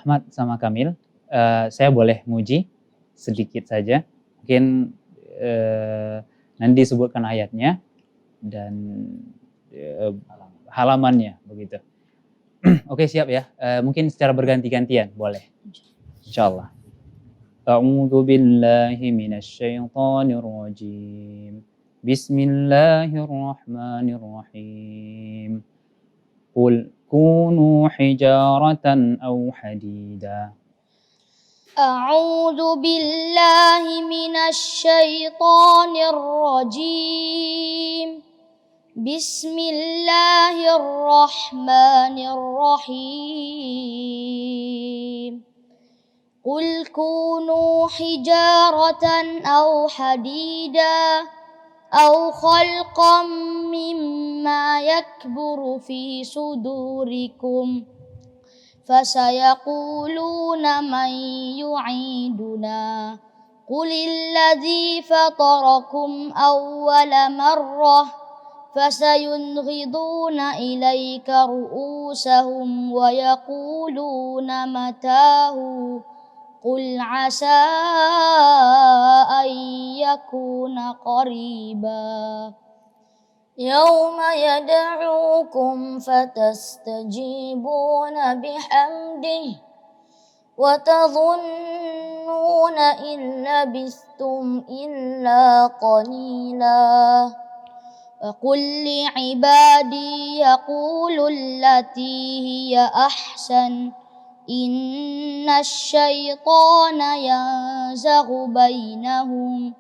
Ahmad sama Kamil, saya boleh muji sedikit saja. Mungkin nanti disebutkan ayatnya dan halamannya begitu. Oke, siap ya. Mungkin secara berganti-gantian boleh. Insyaallah. A'udzu billahi minasyaitonir rajim. Bismillahirrahmanirrahim. Qul kunu hijaratan aw hadida. أعوذ بالله من الشيطان الرجيم بسم الله الرحمن الرحيم قل كونوا حجارة أو حديدا أو خلقا مما يكبر في صدوركم فسيقولون من يعيدنا قل الذي فطركم أول مرة فسينغضون إليك رؤوسهم ويقولون متاه قل عسى أن يكون قريبا يوم يدعوكم فتستجيبون بحمده وتظنون إن لبثتم إلا قليلا وقل لعبادي يقولوا التي هي أحسن إن الشيطان ينزغ بينهم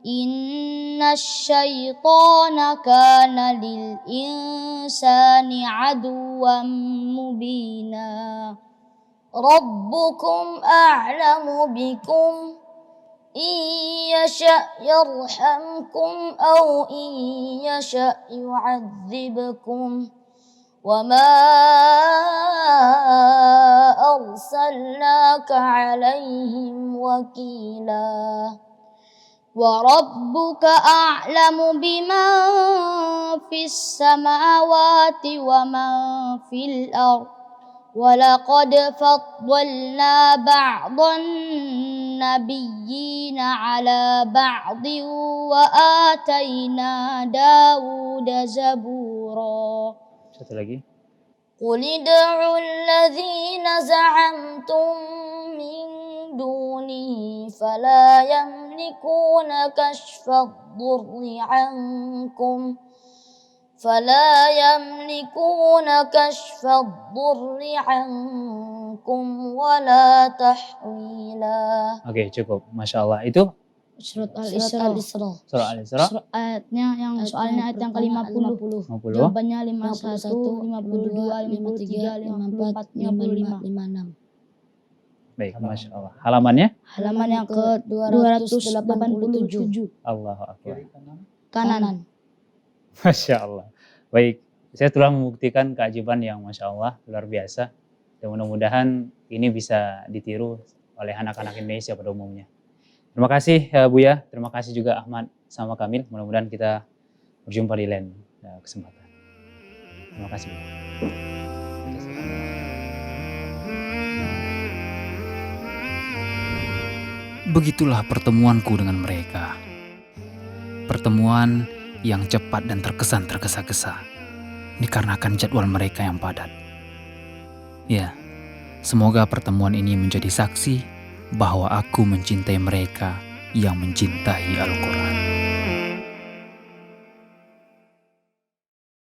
إن الشيطان كان للإنسان عدوا مبينا ربكم أعلم بكم إن يشأ يرحمكم أو إن يشأ يعذبكم وما أرسلناك عليهم وكيلا وربك أعلم بمن في السماوات ومن في الأرض ولقد فضلنا بعض النبيين على بعض وآتينا داود زبورا. Satu lagi. قل ادعوا الذين زعمتم من دونه فلا يملكون كشف الضر عنكم ولا تحويلا. Oke, cukup. Masya Allah. Itu Surat Al-Isra. surah Al-Isra. Ayatnya yang soalnya ayat yang ke-50. 50. Jawabannya 51, 52, 53, 54, 55. Baik, Masya Allah. Halamannya? Halaman yang ke-287. Allahu Akbar. Kanan. Masya Allah. Baik, saya telah membuktikan keajaiban yang Masya Allah luar biasa. Dan mudah-mudahan ini bisa ditiru oleh anak-anak Indonesia pada umumnya. Terima kasih Buya, terima kasih juga Ahmad sama Kamil. Mudah-mudahan kita berjumpa di lain kesempatan. Terima kasih. Begitulah pertemuanku dengan mereka. Pertemuan yang cepat dan terkesan tergesa-gesa dikarenakan jadwal mereka yang padat. Ya, semoga pertemuan ini menjadi saksi bahwa aku mencintai mereka yang mencintai Al-Quran.